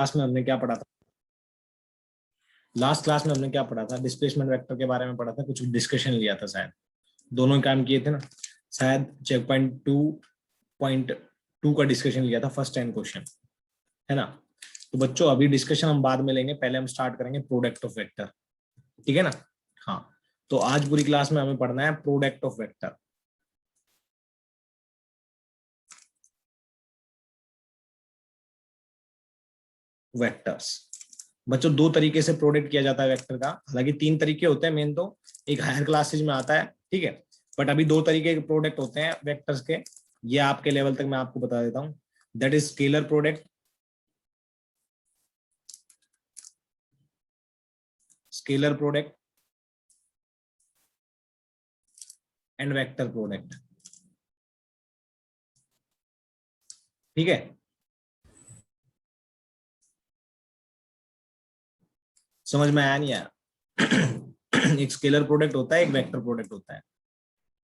Class में हमने क्या पढ़ा था? लास्ट क्लास में हमने क्या पढ़ा था? डिस्प्लेसमेंट वेक्टर के बारे में पढ़ा था, कुछ डिस्कशन लिया था शायद, दोनों काम किए थे ना शायद। चेक पॉइंट टू का डिस्कशन लिया था, फर्स्ट 10 क्वेश्चन, है ना। तो बच्चों अभी डिस्कशन हम बाद में लेंगे, पहले हम स्टार्ट करेंगे प्रोडक्ट ऑफ वेक्टर, ठीक है ना। हाँ, तो आज पूरी क्लास में हमें पढ़ना है प्रोडक्ट ऑफ वेक्टर। वेक्टर्स बच्चों दो तरीके से प्रोडक्ट किया जाता है वेक्टर का, हालांकि तीन तरीके होते हैं मेन, तो एक हायर क्लासेज में आता है, ठीक है। बट अभी दो तरीके के प्रोडक्ट होते हैं वेक्टर्स के, ये आपके लेवल तक मैं आपको बता देता हूं। That is scalar product, scalar product and vector product, ठीक है। समझ में आया नहीं आया? एक स्केलर प्रोडक्ट होता है, एक वेक्टर प्रोडक्ट होता है।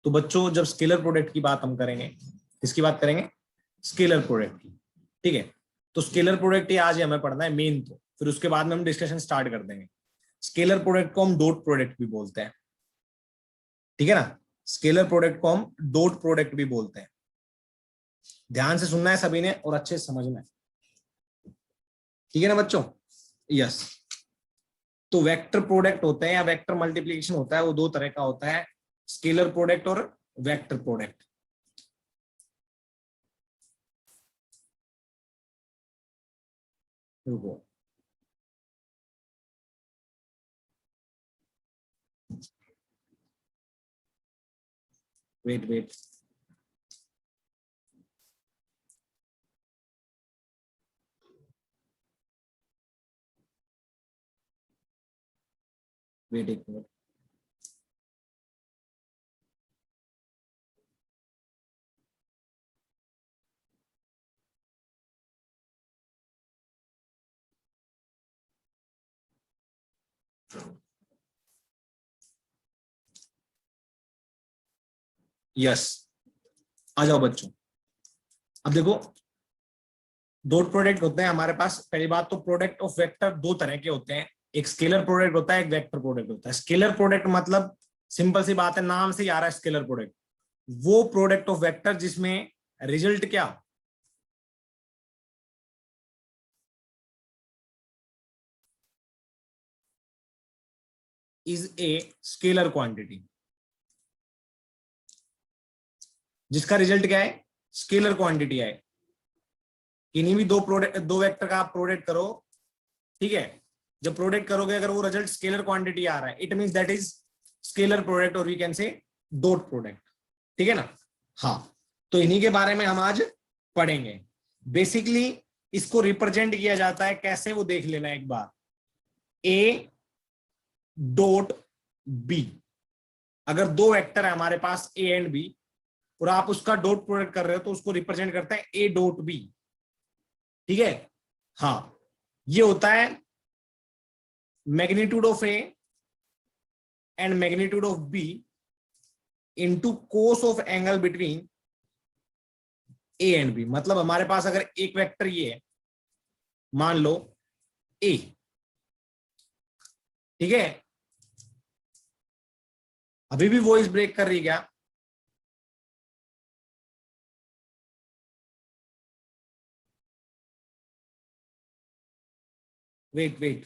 तो बच्चों जब स्केलर प्रोडक्ट की बात हम करेंगे, किसकी बात करेंगे? स्केलर प्रोडक्ट की, ठीक है। तो स्केलर प्रोडक्ट ही आज हमें पढ़ना है मेन, तो फिर उसके बाद में हम डिस्कशन स्टार्ट कर देंगे। स्केलर प्रोडक्ट को हम डॉट प्रोडक्ट भी बोलते हैं, ठीक है ना। स्केलर प्रोडक्ट को हम डॉट प्रोडक्ट भी बोलते हैं। ध्यान से सुनना है सभी ने और अच्छे से समझना है, ठीक है ना बच्चों? यस। तो वेक्टर प्रोडक्ट होते हैं या वेक्टर मल्टीप्लिकेशन होता है, वो दो तरह का होता है, स्केलर प्रोडक्ट और वेक्टर प्रोडक्ट। रुको, वेट वेट, वेट एक मिनट। यस, आ जाओ बच्चों। अब देखो, डॉट प्रोडक्ट होते हैं हमारे पास। पहली बात तो प्रोडक्ट ऑफ वेक्टर दो तरह के होते हैं, एक स्केलर प्रोडक्ट होता है, एक वेक्टर प्रोडक्ट होता है। स्केलर प्रोडक्ट मतलब सिंपल सी बात है, नाम से ही आ रहा है स्केलर प्रोडक्ट, वो प्रोडक्ट ऑफ वेक्टर जिसमें रिजल्ट क्या? इज ए स्केलर क्वांटिटी, जिसका रिजल्ट क्या है? स्केलर क्वांटिटी है। किन्हीं भी दो प्रोडक्ट, दो वेक्टर का आप प्रोडक्ट करो, ठीक है। जब प्रोडक्ट करोगे अगर वो रिजल्ट स्केलर क्वांटिटी आ रहा है, it means that is scalar product, और we can say dot product, ठीक है ना। हाँ, तो इन्हीं के बारे में हम आज पढ़ेंगे। बेसिकली इसको रिप्रेजेंट किया जाता है कैसे, वो देख लेना एक बार। ए डॉट बी, अगर दो वेक्टर है हमारे पास ए एंड बी, और आप उसका डॉट प्रोडक्ट कर रहे हो, तो उसको रिप्रेजेंट करते हैं ए डॉट बी, ठीक है। हाँ, ये होता है magnitude of A and magnitude of B into cos of angle between A and B. मतलब हमारे पास अगर एक वेक्टर ये है, मान लो ए, ठीक है। अभी भी वॉइस ब्रेक कर रही क्या? वेट वेट,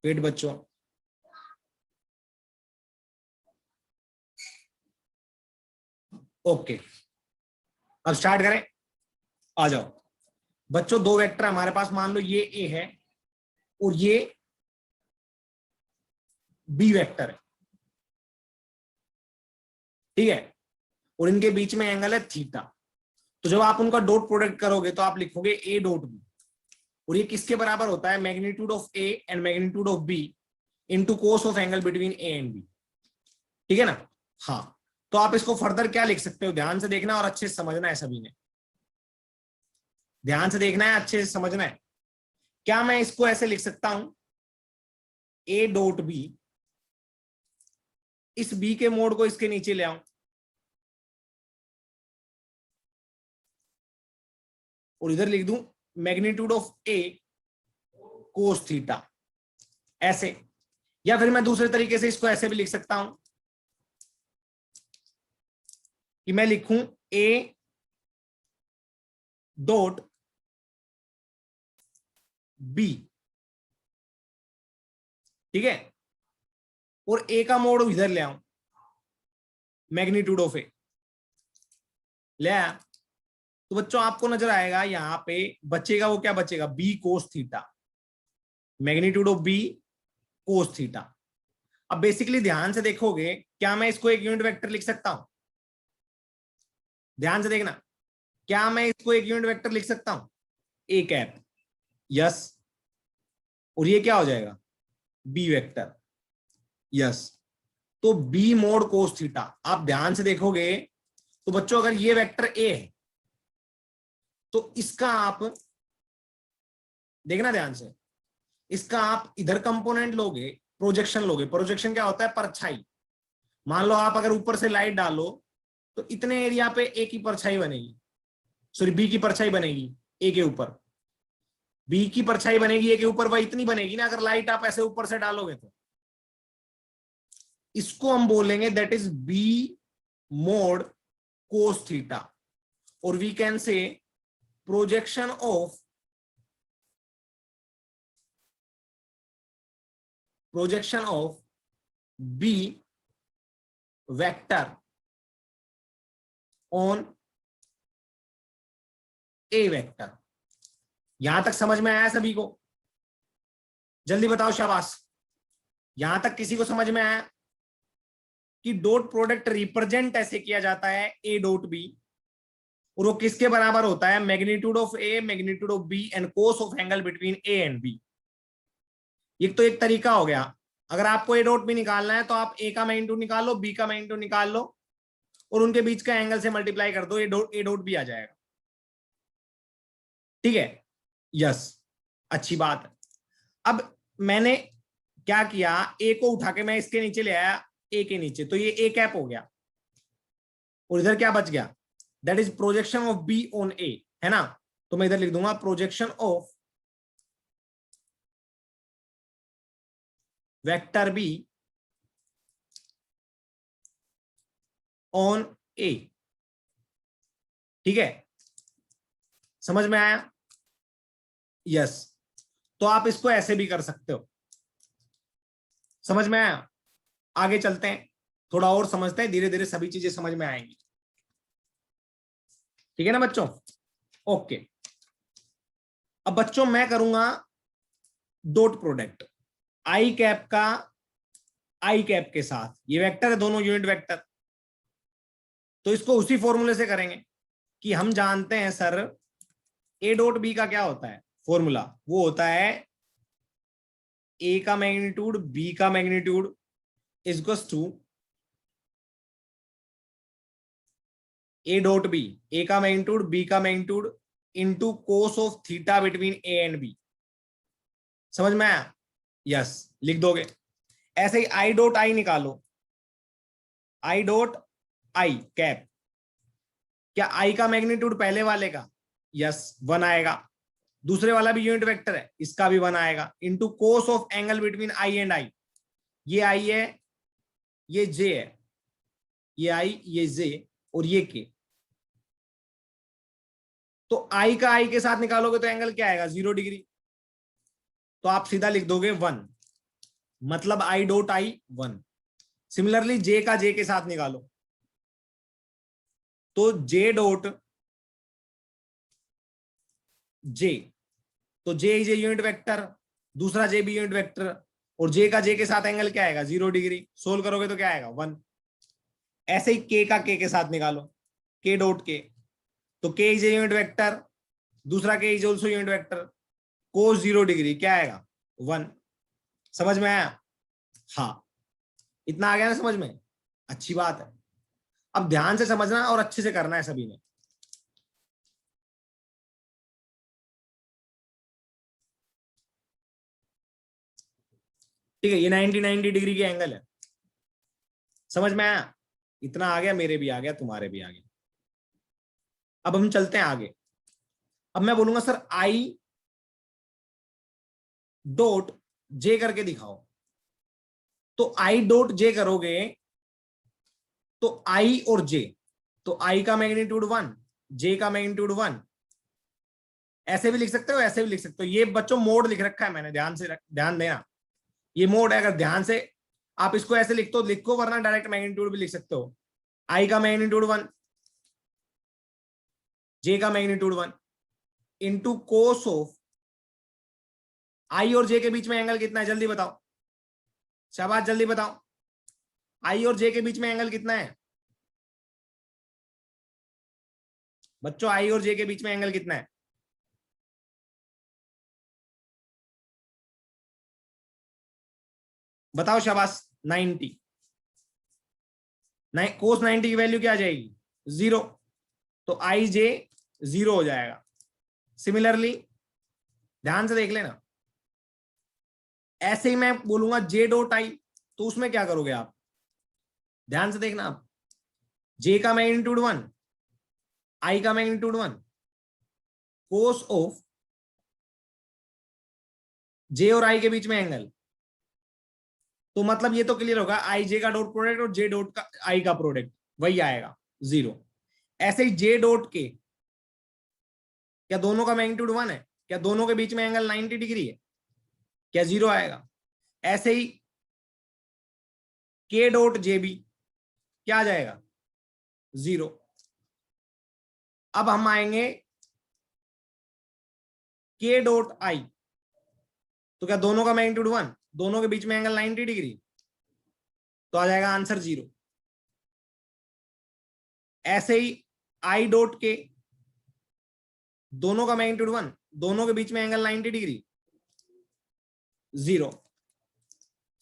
वेट बच्चों। ओके, अब स्टार्ट करें, आ जाओ बच्चों। दो वेक्टर हमारे पास, मान लो ये ए है और ये बी वेक्टर है, ठीक है। और इनके बीच में एंगल है थीटा। तो जब आप उनका डॉट प्रोडक्ट करोगे तो आप लिखोगे ए डॉट बी, और ये किसके बराबर होता है? Magnitude of A and magnitude of B into cos of angle between A and B, ठीक है ना। हाँ, तो आप इसको फर्दर क्या लिख सकते हो? ध्यान से देखना और अच्छे से समझना है, सभी ने ध्यान से देखना है, अच्छे से समझना है। क्या मैं इसको ऐसे लिख सकता हूं, ए डॉट बी, इस बी के मोड को इसके नीचे ले आऊं और इधर लिख दूं magnitude of A cos theta, ऐसे। या फिर मैं दूसरे तरीके से इसको ऐसे भी लिख सकता हूं कि मैं लिखूं ए डॉट बी, ठीक है, और ए का मोड इधर ले आऊं, मैग्नीट्यूड ऑफ ए ले आया, तो बच्चों आपको नजर आएगा यहां पे बचेगा, वो क्या बचेगा, B cos theta, magnitude of B cos theta. अब बेसिकली ध्यान से देखोगे, क्या मैं इसको एक यूनिट वेक्टर लिख सकता हूं, ध्यान से देखना, क्या मैं इसको एक यूनिट वेक्टर लिख सकता हूं, ए कैप, यस, और ये क्या हो जाएगा, बी वेक्टर, यस। तो बी मोड कोस थीटा, आप ध्यान से देखोगे तो बच्चों अगर ये वेक्टर ए है तो इसका आप देखना ध्यान से, इसका आप इधर कंपोनेंट लोगे, प्रोजेक्शन लोगे, प्रोजेक्शन क्या होता है, परछाई। मान लो आप अगर ऊपर से लाइट डालो तो इतने एरिया पे ए की परछाई बनेगी, सॉरी बी की परछाई बनेगी ए के ऊपर, बी की परछाई बनेगी ए के ऊपर, वह इतनी बनेगी ना अगर लाइट आप ऐसे ऊपर से डालोगे तो। इसको हम बोलेंगे that is B mod cos theta, और we can say projection of B vector on A vector. यहां तक समझ में आया सभी को, जल्दी बताओ शाबाश, यहां तक किसी को समझ में आया कि डॉट प्रोडक्ट रिप्रेजेंट ऐसे किया जाता है ए डॉट बी, और वो किसके बराबर होता है, magnitude of A, magnitude of B and cos of angle between A and B. ये तो एक तरीका हो गया। अगर आपको ए डॉट बी निकालना है तो आप ए का मैग्नीट्यूड निकाल लो, बी का मैग्नीट्यूड निकाल लो और उनके बीच का एंगल से मल्टीप्लाई कर दो, ए डॉट बी आ जाएगा, ठीक है, यस, अच्छी बात है। अब मैंने क्या किया, ए को उठा के मैं इसके नीचे ले आया, ए के नीचे, तो ये ए कैप हो गया, और इधर क्या बच गया, that is projection of B on A, है ना। तो मैं इधर लिख दूंगा projection of vector B on A, ठीक है, समझ में आया, यस। तो आप इसको ऐसे भी कर सकते हो, समझ में आया। आगे चलते हैं, थोड़ा और समझते हैं, धीरे धीरे सभी चीजें समझ में आएंगी, ठीक है ना बच्चों, ओके। अब बच्चों मैं करूंगा डॉट प्रोडक्ट आई कैप का आई कैप के साथ, ये वेक्टर है दोनों यूनिट वेक्टर, तो इसको उसी फॉर्मूले से करेंगे कि हम जानते हैं सर ए डॉट बी का क्या होता है फॉर्मूला, वो होता है ए का मैग्नीट्यूड बी का magnitude equals to A dot B, A का मैग्नीट्यूड बी का magnitude into cos of theta between A and B, समझ में आया, यस, लिख दोगे। ऐसे ही आई डॉट आई निकालो, आई डॉट आई कैप, क्या आई का मैग्नीट्यूड पहले वाले का, यस, 1 आएगा, दूसरे वाला भी यूनिट वेक्टर है, इसका भी 1 आएगा, into cos of angle between I and I, ये आई है, ये जे है, ये आई, ये जे और ये के, तो आई का आई के साथ निकालोगे तो एंगल क्या आएगा, 0 डिग्री, तो आप सीधा लिख दोगे 1, मतलब आई डॉट आई 1। सिमिलरली जे का जे के साथ निकालो, तो जे डॉट जे, तो जे इज ए यूनिट वेक्टर, दूसरा जे भी यूनिट वेक्टर, और जे का जे के साथ एंगल क्या आएगा, 0 डिग्री, सोल्व करोगे तो क्या आएगा 1। ऐसे ही के का के साथ निकालो, के डॉट के, तो के इज ए यूनिट वेक्टर, दूसरा के is also unit vector, cos 0 degree क्या आएगा 1, समझ में आया, हाँ, इतना आ गया ना समझ में, अच्छी बात है। अब ध्यान से समझना और अच्छे से करना है सभी ने। ठीक है, ये 90 डिग्री के एंगल है। समझ में आया? इतना आ गया, मेरे भी आ गया, तुम्हारे भी आ गया। अब हम चलते हैं आगे। अब मैं बोलूंगा सर आई डॉट जे करके दिखाओ। तो आई डॉट जे करोगे तो आई और जे, तो आई का मैग्नीट्यूड 1, जे का मैग्नीट्यूड 1। ऐसे भी लिख सकते हो, ऐसे भी लिख सकते हो। ये बच्चों मोड लिख रखा है मैंने, ध्यान देना, ये मोड है। अगर ध्यान से आप इसको ऐसे लिखो, वरना डायरेक्ट मैग्नीट्यूड भी लिख सकते हो। आई का मैग्नीट्यूड 1, जे का मैग्नीट्यूड 1 इंटू कोस ऑफ, आई और जे के बीच में एंगल कितना है जल्दी बताओ, शाबाश जल्दी बताओ। आई और जे के बीच में एंगल कितना है बच्चों? आई और जे के बीच में एंगल कितना है? बताओ शाबाश। 90। कोस 90 की वैल्यू क्या आ जाएगी? 0। तो आई जे 0 हो जाएगा। सिमिलरली ध्यान से देख लेना, ऐसे ही मैं बोलूंगा जे डॉट आई, तो उसमें क्या करोगे आप? ध्यान से देखना आप, जे का मैग्नीट्यूड 1, आई का मैग्नीट्यूड 1, कोस ऑफ जे और आई के बीच में एंगल। तो मतलब ये तो क्लियर होगा, आई जे का डॉट प्रोडक्ट और जे डॉट का आई का प्रोडक्ट वही आएगा 0। ऐसे ही जे डॉट के, क्या दोनों का मैग्नीट्यूड 1 है? क्या दोनों के बीच में एंगल 90 डिग्री है? क्या 0 आएगा? ऐसे ही के डॉट जे बी क्या आ जाएगा? 0। अब हम आएंगे के डॉट आई, तो क्या दोनों का मैग्नीट्यूड 1, दोनों के बीच में एंगल 90 डिग्री, तो आ जाएगा आंसर 0। ऐसे ही आई डॉट के, दोनों का मैग्नीट्यूड 1, दोनों के बीच में एंगल 90 डिग्री, 0।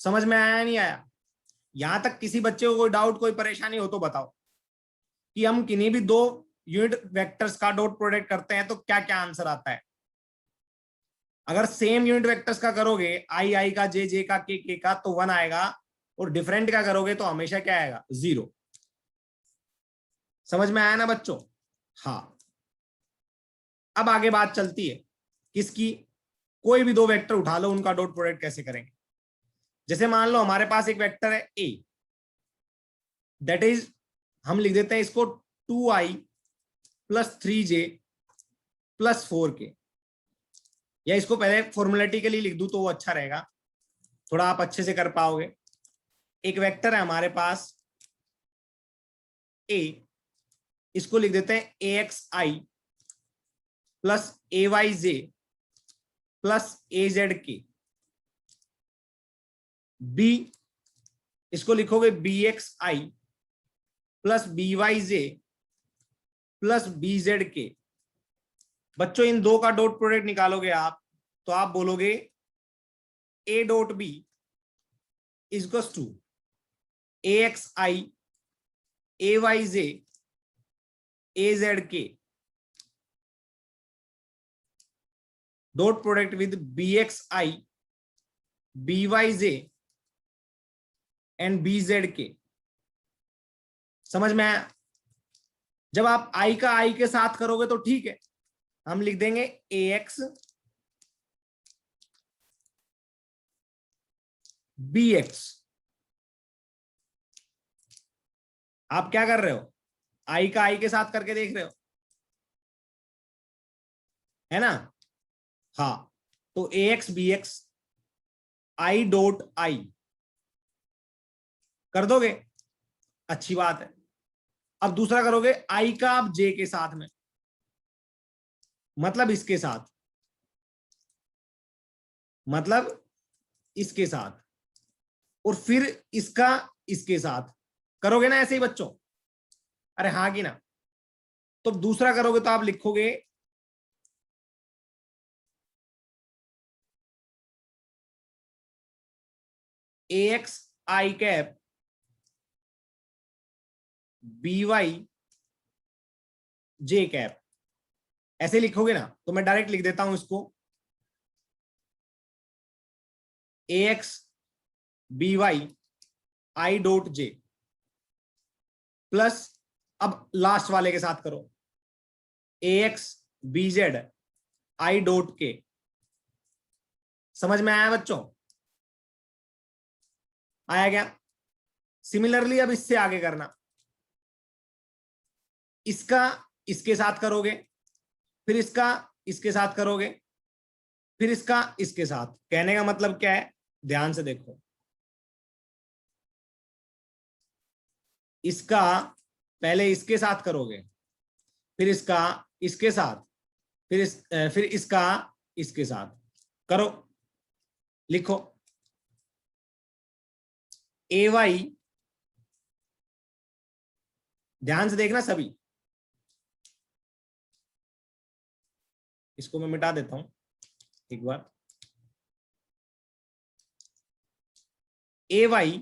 समझ में आया नहीं आया? यहां तक किसी बच्चे को कोई डाउट, कोई परेशानी हो तो बताओ कि हम किन्हीं भी दो यूनिट वेक्टर्स का डॉट प्रोडक्ट करते हैं तो क्या क्या आंसर आता है। अगर सेम यूनिट वेक्टर्स का करोगे, आई आई का, जे जे का, के का, तो 1 आएगा, और डिफरेंट का करोगे तो हमेशा क्या आएगा? 0। समझ में आया ना बच्चों? हाँ। अब आगे बात चलती है किसकी? कोई भी दो वेक्टर उठा लो, उनका डॉट प्रोडक्ट कैसे करेंगे। जैसे मान लो हमारे पास एक वेक्टर है ए, दैट इज, हम लिख देते हैं इसको 2i plus 3j plus 4k, या इसको पहले फॉर्मुलेटी के लिए लिख दूं तो वो अच्छा रहेगा, थोड़ा आप अच्छे से कर पाओगे। एक वेक्टर है हमारे पास ए, इसको लिख देते हैं axi plus ayj plus azk। B, इसको लिखोगे bxi plus byj plus bzk। बच्चों इन दो का डॉट प्रोडक्ट निकालोगे आप, तो आप बोलोगे a dot B equals to axi ayj azk dot product with bxi byj and bzk। समझ में आया? जब आप i का i के साथ करोगे तो ठीक है, हम लिख देंगे ax bx। आप क्या कर रहे हो? i का i के साथ करके देख रहे हो, है ना? हाँ, तो ax bx i dot i कर दोगे, अच्छी बात है। अब दूसरा करोगे i का आप j के साथ में, मतलब इसके साथ, मतलब इसके साथ, और फिर इसका इसके साथ करोगे ना, ऐसे ही बच्चों? अरे हाँ कि ना? तो दूसरा करोगे तो आप लिखोगे ax i cap by j cap, ऐसे लिखोगे ना? तो मैं डायरेक्ट लिख देता हूं इसको, ax B Y I dot J plus, अब लास्ट वाले के साथ करो, A X B Z I dot K. समझ में आया बच्चों? आया क्या? सिमिलरली अब इससे आगे करना, इसका इसके साथ करोगे, फिर इसका इसके साथ करोगे, फिर इसका इसके साथ। कहने का मतलब क्या है, ध्यान से देखो, इसका पहले इसके साथ करोगे, फिर इसका इसके साथ, फिर इसका इसके साथ करो। लिखो ए वाई, ध्यान से देखना सभी, इसको मैं मिटा देता हूं एक बार। ए वाई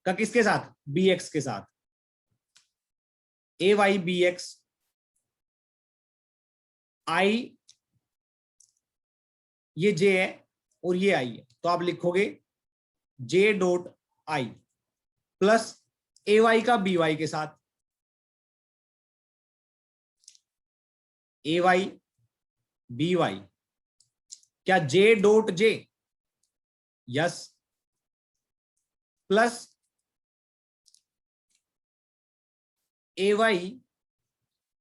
का किसके साथ, बी एक्स के साथ, ए वाई बी एक्स आई, ये जे है और ये आई है, तो आप लिखोगे J dot I plus A Y का बी वाई के साथ, ए वाई बी वाई, क्या J dot J, yes, plus A Y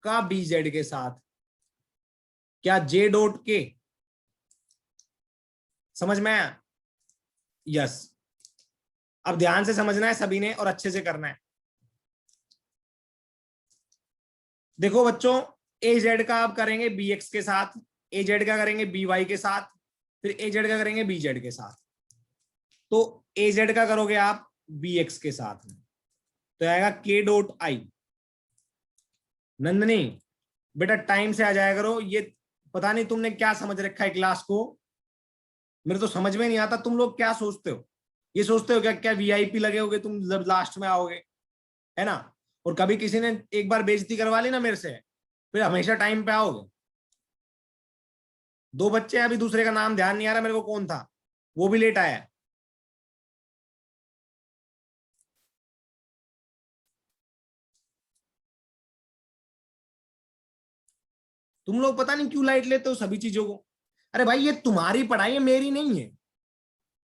का बी जेड के साथ, क्या जे डॉट के। समझ में आया? यस। अब ध्यान से समझना है सभी ने और अच्छे से करना है। देखो बच्चों, ए जेड का आप करेंगे बी एक्स के साथ, ए जेड का करेंगे बी वाई के साथ, फिर ए जेड का करेंगे बी जेड के साथ। तो ए जेड का करोगे आप बी एक्स के साथ में, तो आएगा के डॉट आई। नंदनी बेटा टाइम से आ जाया करो, ये पता नहीं तुमने क्या समझ रखा है क्लास को, मेरे तो समझ में नहीं आता तुम लोग क्या सोचते हो। ये सोचते हो क्या क्या वीआईपी लगे होगे तुम जब लास्ट में आओगे, है ना? और कभी किसी ने एक बार बेइज्जती करवा ली ना मेरे से, फिर हमेशा टाइम पे आओगे। दो बच्चे अभी, दूसरे का नाम ध्यान नहीं आ रहा मेरे को कौन था, वो भी लेट आया है। तुम लोग पता नहीं क्यों लाइट लेते हो सभी चीजों को। अरे भाई ये तुम्हारी पढ़ाई है, मेरी नहीं है।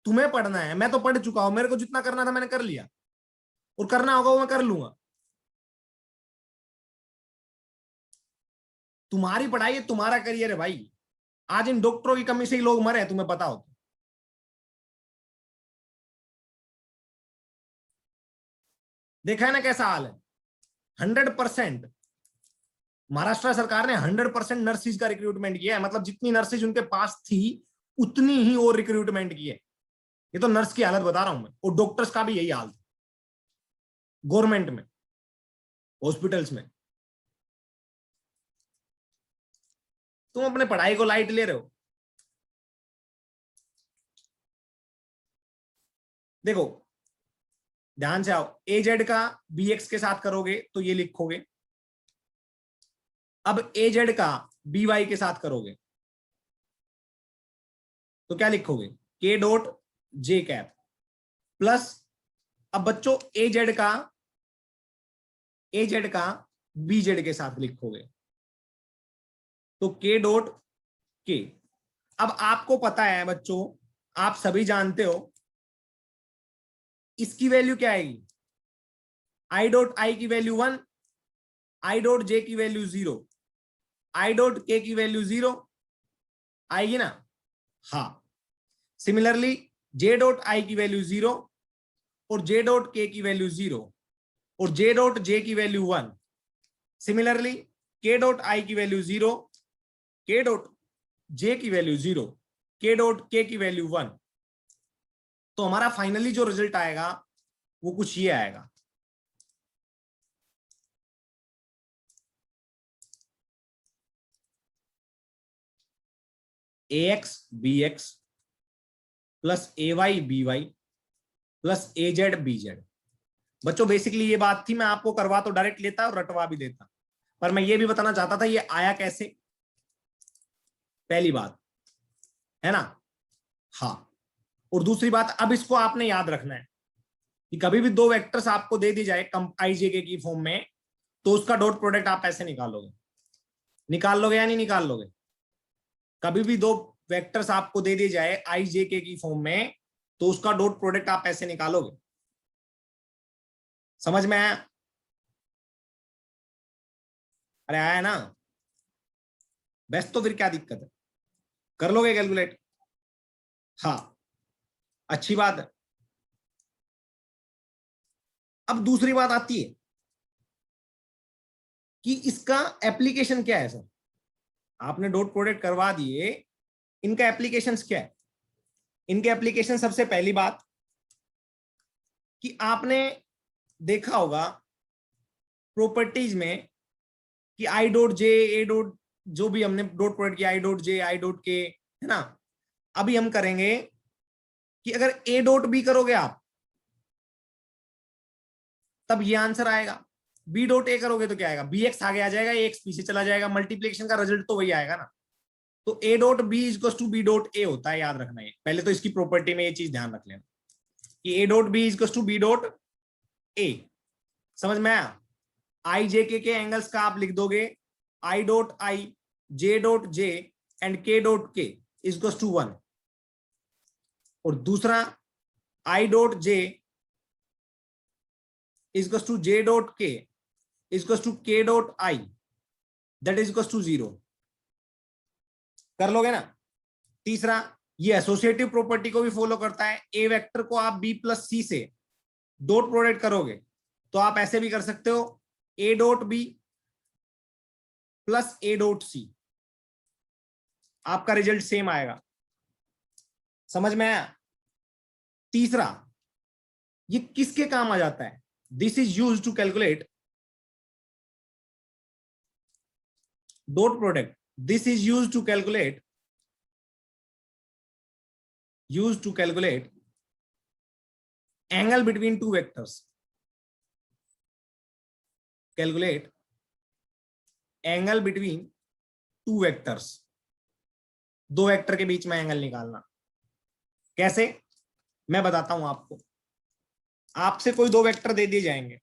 तुम्हें पढ़ना है, मैं तो पढ़ चुका हूं, मेरे को जितना करना था मैंने कर लिया, और करना होगा वो मैं कर लूंगा। तुम्हारी पढ़ाई है, तुम्हारा करियर है भाई। आज इन डॉक्टरों की कमी से ही लोग मरे हैं, तुम्हें पता हो तो। देखा है ना कैसा हाल है। 100% महाराष्ट्र सरकार ने 100% नर्सिस का रिक्रूटमेंट किया है, मतलब जितनी नर्सिस उनके पास थी उतनी ही और रिक्रूटमेंट की है। ये तो नर्स की हालत बता रहा हूं मैं, और डॉक्टर्स का भी यही हाल था गवर्नमेंट में, हॉस्पिटल्स में। तुम अपने पढ़ाई को लाइट ले रहे हो। देखो ध्यान से आओ, ए जेड का बी एक्स के साथ करोगे तो ये लिखोगे, अब ए जेड का बी वाई के साथ करोगे तो क्या लिखोगे, के डॉट जे कैप प्लस, अब बच्चों ए जेड का बी जेड के साथ लिखोगे तो के डॉट के। अब आपको पता है बच्चों, आप सभी जानते हो इसकी वैल्यू क्या आएगी, आई डॉट आई की वैल्यू 1, आई डॉट जे की वैल्यू 0, आई डॉट के की वैल्यू 0 आएगी ना? हाँ। सिमिलरली जे डॉट आई की वैल्यू 0 और जे डॉट के की वैल्यू 0 और जे डॉट जे की वैल्यू 1। सिमिलरली के डॉट आई की वैल्यू 0, के डॉट जे की वैल्यू 0, के डॉट के की वैल्यू 1। तो हमारा फाइनली जो रिजल्ट आएगा वो कुछ ये आएगा, ए X B x plus A Y B Y plus A Z B Z. बच्चों बेसिकली ये बात थी, मैं आपको करवा तो डायरेक्ट लेता और रटवा भी देता, पर मैं ये भी बताना चाहता था ये आया कैसे, पहली बात है ना? हाँ। और दूसरी बात, अब इसको आपने याद रखना है कि कभी भी दो वेक्टर्स आपको दे दी जाए आईजेके की फॉर्म में, तो उसका डॉट प्रोडक्ट आप ऐसे निकाल लोगे या नहीं निकाल लोगे? कभी भी दो वेक्टर्स आपको दे दी जाए आईजेके की फॉर्म में, तो उसका डॉट प्रोडक्ट आप ऐसे निकालोगे। समझ में आया? अरे आया ना? बेस्ट, तो फिर क्या दिक्कत है, कर लोगे कैलकुलेट? हाँ, अच्छी बात है। अब दूसरी बात आती है कि इसका एप्लीकेशन क्या है सर? आपने डॉट प्रोडक्ट करवा दिए, इनका एप्लीकेशंस क्या है? इनके एप्लीकेशन, सबसे पहली बात कि आपने देखा होगा प्रॉपर्टीज में कि आई डॉट जे, ए डॉट, जो भी हमने डॉट प्रोडक्ट किया, आई डॉट जे, आई डॉट के, है ना? अभी हम करेंगे कि अगर ए डॉट बी करोगे आप, तब ये आंसर आएगा। बी डॉट ए करोगे तो क्या आएगा? बी एक्स आगे आ जाएगा, ए एक्स पीछे चला जाएगा, मल्टीप्लिकेशन का रिजल्ट तो वही आएगा ना। तो A dot B is to B dot A होता है, याद रखना है। पहले तो इसकी प्रॉपर्टी में ये चीज ध्यान रख लेना कि A dot B is to B dot A. समझ में आया? आई जे के एंगल्स का आप लिख दोगे I dot I, J dot J and K dot K is to 1। और दूसरा I dot J is to J dot K is to K dot I, that is to 0। कर लोगे ना? तीसरा, ये एसोसिएटिव प्रॉपर्टी को भी फॉलो करता है। ए वेक्टर को आप बी प्लस सी से डॉट प्रोडक्ट करोगे तो आप ऐसे भी कर सकते हो, A dot B plus A dot C, आपका रिजल्ट सेम आएगा। समझ में आया? तीसरा, ये किसके काम आ जाता है? This is used to calculate dot product. This is used to calculate angle between two vectors. Calculate angle between two vectors. दो वेक्टर के बीच में एंगल निकालना कैसे, मैं बताता हूं आपको। आपसे कोई दो वेक्टर दे दिए जाएंगे,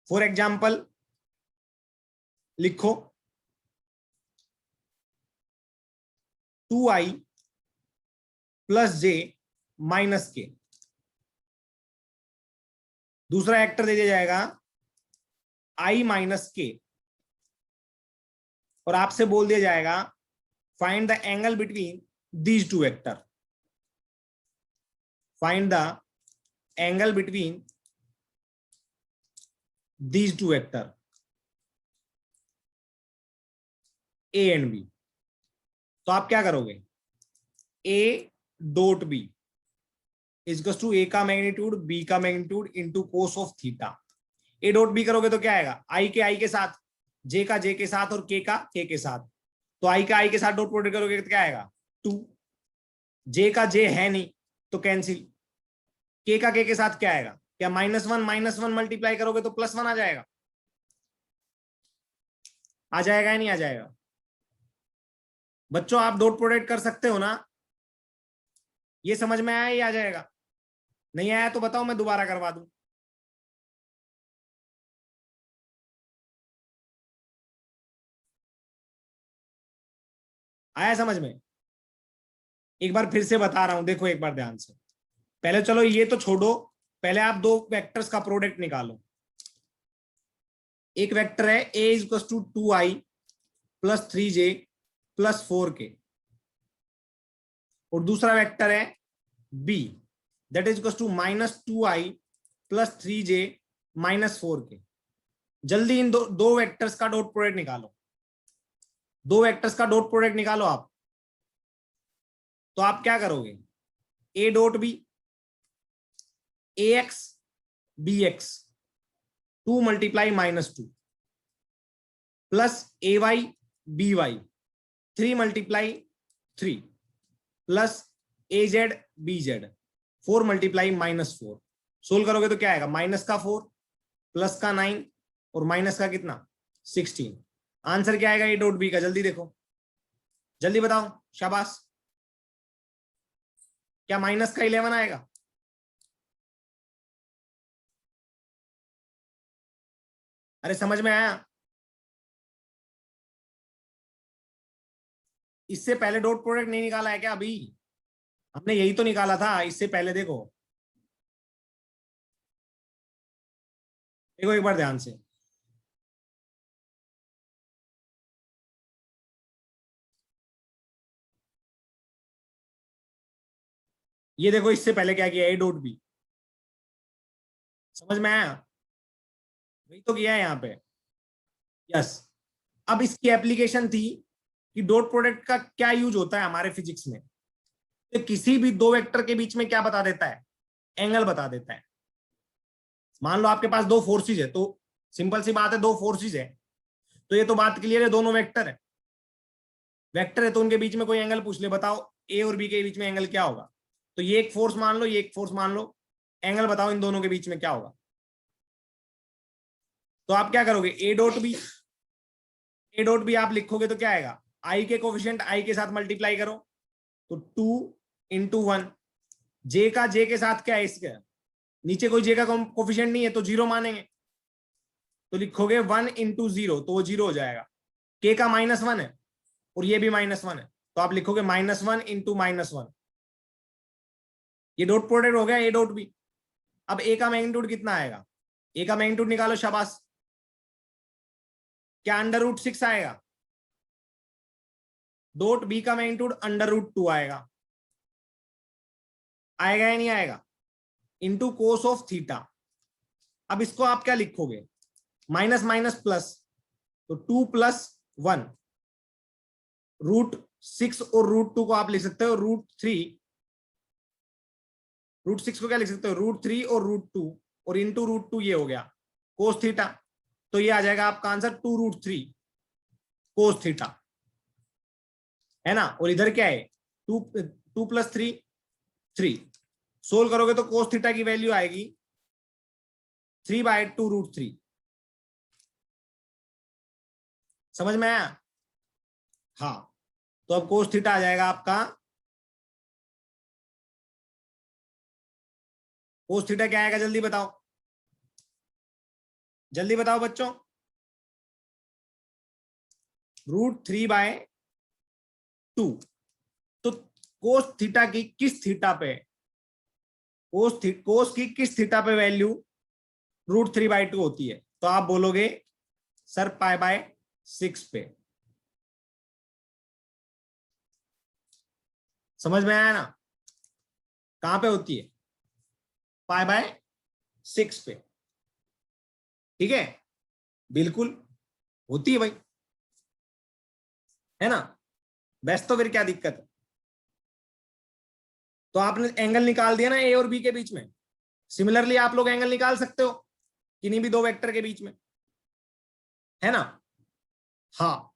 फॉर एग्जाम्पल लिखो 2i प्लस जे माइनस के। दूसरा वेक्टर दे दिया जाएगा i माइनस के, और आपसे बोल दिया जाएगा find the angle between these two vector. Find the angle between these two vector A and B. तो आप क्या करोगे? A dot B is to A का मैग्नीट्यूड बी का magnitude into cos of theta. A dot B करोगे तो क्या आएगा? आई के साथ, जे का जे के साथ और के के साथ। तो आई के साथ डॉट प्रोडक्ट करोगे तो क्या आएगा? 2। जे का जे है नहीं तो कैंसिल। के के साथ क्या आएगा? क्या -1 मल्टीप्लाई करोगे तो +1 आ जाएगा? आ जाएगा या नहीं आ जाएगा? बच्चों आप डॉट प्रोडक्ट कर सकते हो ना? ये समझ में आया? ये आ जाएगा? नहीं आया तो बताओ, मैं दोबारा करवा दूं। आया समझ में? एक बार फिर से बता रहा हूं, देखो एक बार ध्यान से। पहले चलो ये तो छोड़ो, पहले आप दो वेक्टर्स का प्रोडक्ट निकालो। एक वेक्टर है a is to 2i plus 3j plus 4k, और दूसरा वेक्टर है b that is to -2i plus 3j minus 4k। जल्दी इन दो वेक्टर्स का डॉट प्रोडक्ट निकालो। दो वेक्टर्स का डॉट प्रोडक्ट निकालो आप। तो आप क्या करोगे? A dot B A X B X 2 multiply -2 plus A Y B Y 3 multiply 3 plus A Z B Z 4 multiply -4। Solve करोगे तो क्या आएगा? माइनस का 4 प्लस का 9 और माइनस का कितना? 16। आंसर क्या आएगा ए डॉट बी का? जल्दी देखो। जल्दी बताओ, शाबाश। क्या माइनस का 11 आएगा? अरे समझ में आया? इससे पहले डॉट प्रोडक्ट नहीं निकाला है क्या? अभी हमने यही तो निकाला था इससे पहले। देखो देखो एक बार ध्यान से, ये देखो इससे पहले क्या किया, ए डॉट बी। समझ में आया? वही तो किया है यहाँ पे। यस। अब इसकी एप्लीकेशन थी कि डॉट प्रोडक्ट का क्या यूज होता है हमारे फिजिक्स में। तो किसी भी दो वेक्टर के बीच में क्या बता देता है? एंगल बता देता है। मान लो आपके पास दो फोर्सेज है, तो सिंपल सी बात है, दो फोर्सेज है, तो ये तो बात क्लियर है, दोनों वेक्टर है। वेक्टर है तो उनके बीच में कोई एंगल पूछ ले, बताओ ए और बी के बीच में एंगल क्या होगा? तो ये एक फोर्स मान लो, ये एक फोर्स मान लो, एंगल बताओ इन दोनों के बीच में क्या होगा? तो आप क्या करोगे, A dot B, A dot B आप लिखोगे तो क्या आएगा, आई के कोफिशिएंट आई के साथ मल्टीप्लाई करो, तो 2 × 1। जे का जे के साथ क्या है, इसका नीचे कोई जे का कोफिशिएंट नहीं है तो जीरो मानेंगे, तो लिखोगे 1 × 0, तो वो जीरो हो जाएगा। के का -1 है और ये भी -1 है, तो आप लिखोगे -1 × -1। ये डॉट प्रोडक्ट हो गया ए डॉट बी। अब ए का मैग्नीट्यूड कितना आएगा? ए का मैग्नीट्यूड निकालो, शाबाश। क्या √6 आएगा? डॉट बी का मैग्नीट्यूड √2 आएगा। आएगा या नहीं आएगा? Into cos of theta. अब इसको आप क्या लिखोगे, माइनस माइनस प्लस, तो 2 + 1, √6 और √2 को आप लिख सकते हो √3। √6 को क्या लिख सकते हो, √3 और √2, और इंटू √2 ये हो गया कोस थीटा। तो ये आ जाएगा आपका आंसर 2√3 कोस थीटा, है ना। और इधर क्या है, 2 + 3 3। सोल्व करोगे तो कोस थीटा की वैल्यू आएगी 3/2√3। समझ में आया? हाँ, तो अब कोस थीटा आ जाएगा आपका, कोस थीटा क्या आएगा, जल्दी बताओ, जल्दी बताओ बच्चों। √3/2। तो कोस थीटा की किस थीटा पे, कोस की किस थीटा पे वैल्यू √3/2 होती है? तो आप बोलोगे सर π/6 पे। समझ में आया ना? कहां पे होती है, π/6 पे। ठीक है, बिल्कुल होती है भाई, है ना। बेस्ट, तो फिर क्या दिक्कत है? तो आपने एंगल निकाल दिया ना ए और बी के बीच में। सिमिलरली आप लोग एंगल निकाल सकते हो किन्हीं भी दो वेक्टर के बीच में, है ना। हाँ,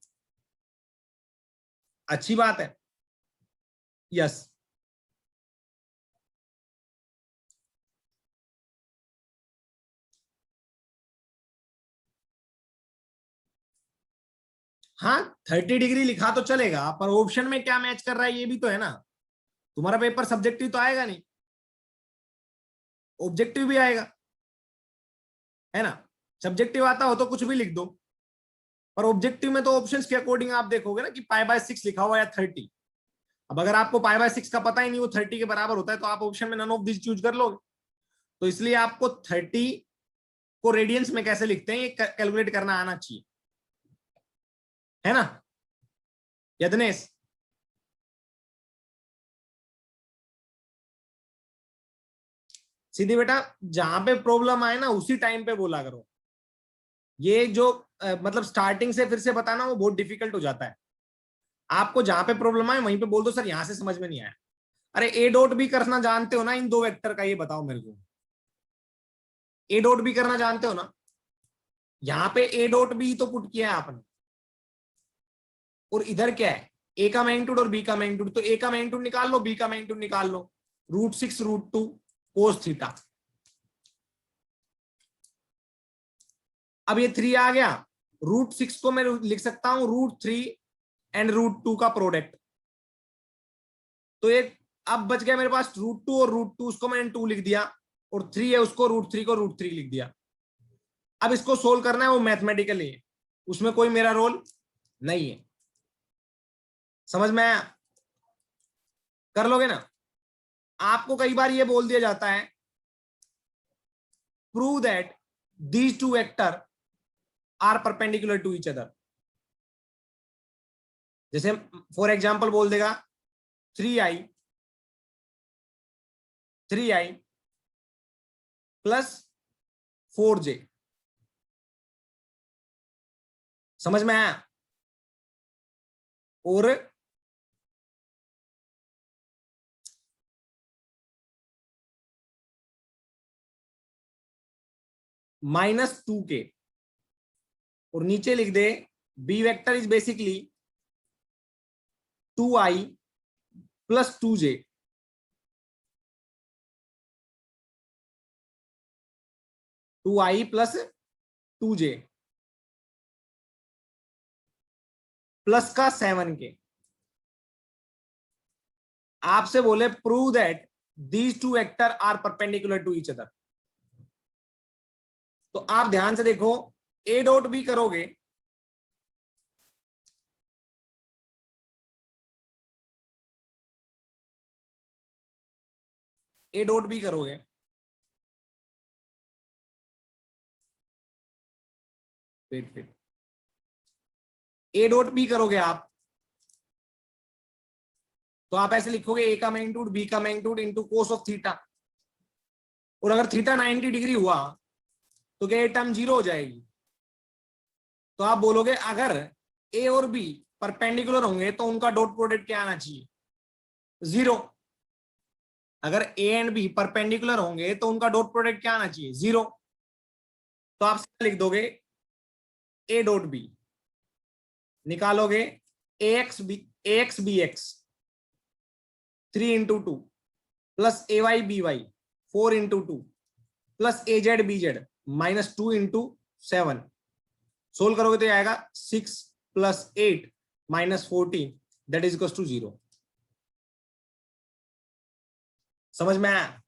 अच्छी बात है। यस, हाँ 30 डिग्री लिखा तो चलेगा, पर ऑप्शन में क्या मैच कर रहा है ये भी तो है ना। तुम्हारा पेपर सब्जेक्टिव तो आएगा नहीं, ऑब्जेक्टिव भी आएगा, है ना। सब्जेक्टिव आता हो तो कुछ भी लिख दो, पर ऑब्जेक्टिव में तो ऑप्शंस के अकॉर्डिंग आप देखोगे ना कि π/6 लिखा हुआ या 30। अब अगर आपको π/6 का पता ही नहीं, वो 30 के बराबर होता है, तो आप ऑप्शन में नन ऑफ दिस चूज कर लोगे। तो इसलिए आपको 30 को रेडियंस में कैसे लिखते हैं ये कैलकुलेट करना आना चाहिए, है ना यदनेश। सीधी बेटा, जहां पे प्रॉब्लम आए ना उसी टाइम पे बोला करो। ये जो मतलब स्टार्टिंग से फिर से बताना वो बहुत डिफिकल्ट हो जाता है। आपको जहां पे प्रॉब्लम आए वहीं पे बोल दो सर यहां से समझ में नहीं आया। अरे ए डॉट भी करना जानते हो ना इन दो वेक्टर का, ये बताओ मेरे को। ए डॉट भी करना जानते हो ना? यहाँ पे ए डॉट बी तो पुट किया है आपने, और इधर क्या है, ए का मैग्नीट्यूड और बी का मैग्नीट्यूड। तो ए का मैग्नीट्यूड निकाल लो, बी का मैग्नीट्यूड निकाल लो, √6 √2 कोस थीटा। अब ये 3 आ गया, √6 को मैं लिख सकता हूं √3 एंड √2 का प्रोडक्ट। तो एक अब बच गया मेरे पास √2 और √2, उसको मैंने 2 लिख दिया, और 3 है उसको √3 को √3 लिख दिया। अब इसको सोल्व करना है, वो मैथमेटिकली है, उसमें कोई मेरा रोल नहीं है। समझ में आया? कर लोगे ना? आपको कई बार ये बोल दिया जाता है prove that these two vector are perpendicular to each other. जैसे फॉर एग्जांपल बोल देगा 3i प्लस 4j। समझ में आया? और -2k, और नीचे लिख दे B vector is basically 2i plus 2j। Two I plus 2j plus का 7k। आपसे बोले prove that these two vector are perpendicular to each other. तो आप ध्यान से देखो, ए डॉट बी करोगे, ए डॉट बी करोगे, वेट ए डॉट बी करोगे आप, तो आप ऐसे लिखोगे ए का मैग्नीट्यूड बी का magnitude into cos of theta. और अगर थीटा 90 डिग्री हुआ तो क्या ये टर्म 0 हो जाएगी? तो आप बोलोगे अगर ए और बी परपेंडिकुलर होंगे तो उनका डॉट प्रोडक्ट क्या आना चाहिए? 0। अगर ए एंड बी परपेंडिकुलर होंगे तो उनका डॉट प्रोडक्ट क्या आना चाहिए? 0। तो आप लिख दोगे ए डॉट बी, निकालोगे X B X 3 into 2 plus A Y B Y 4 into 2 plus A Z B Z -2 into 7। Solve करोगे तो आएगा 6 + 8 - 14 दैट इज इक्वल टू 0। समझ में आया?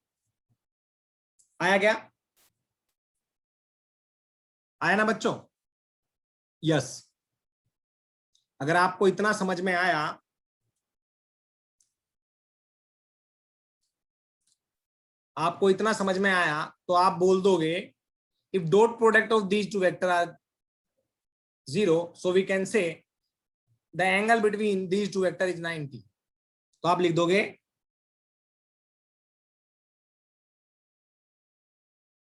आया क्या? आया ना बच्चों? यस। अगर आपको इतना समझ में आया तो आप बोल दोगे if dot product of these two vector are 0 so we can say the angle between these two vector is 90। तो आप लिख दोगे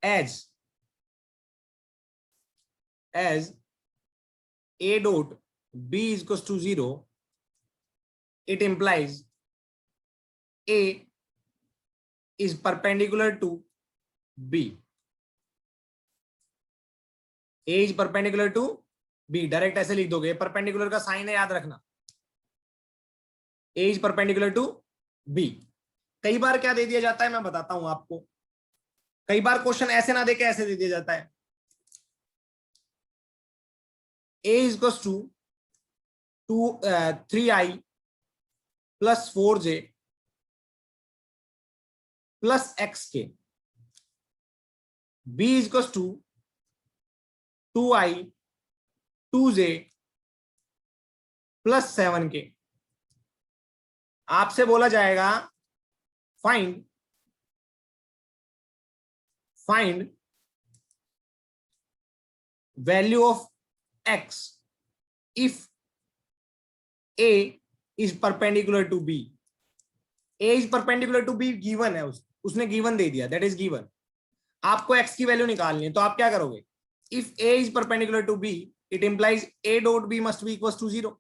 as a dot b is equals to 0, it implies a is perpendicular to b। a is perpendicular to b, direct ऐसे लिख दोगे, perpendicular का sign है याद रखना, a is perpendicular to b। कई बार क्या दे दिया जाता है मैं बताता हूं आपको, कई बार क्वेश्चन ऐसे ना देके ऐसे दे दिया जाता है a is equals to 3i plus 4j plus xk, b is equals to 2i 2j plus 7k। आपसे बोला जाएगा find value of x if a is perpendicular to b। a is perpendicular to b given है, उसने given दे दिया, that is given. आपको x की value निकालनी है, तो आप क्या करोगे? If a is perpendicular to b it implies a dot b must be equals to 0,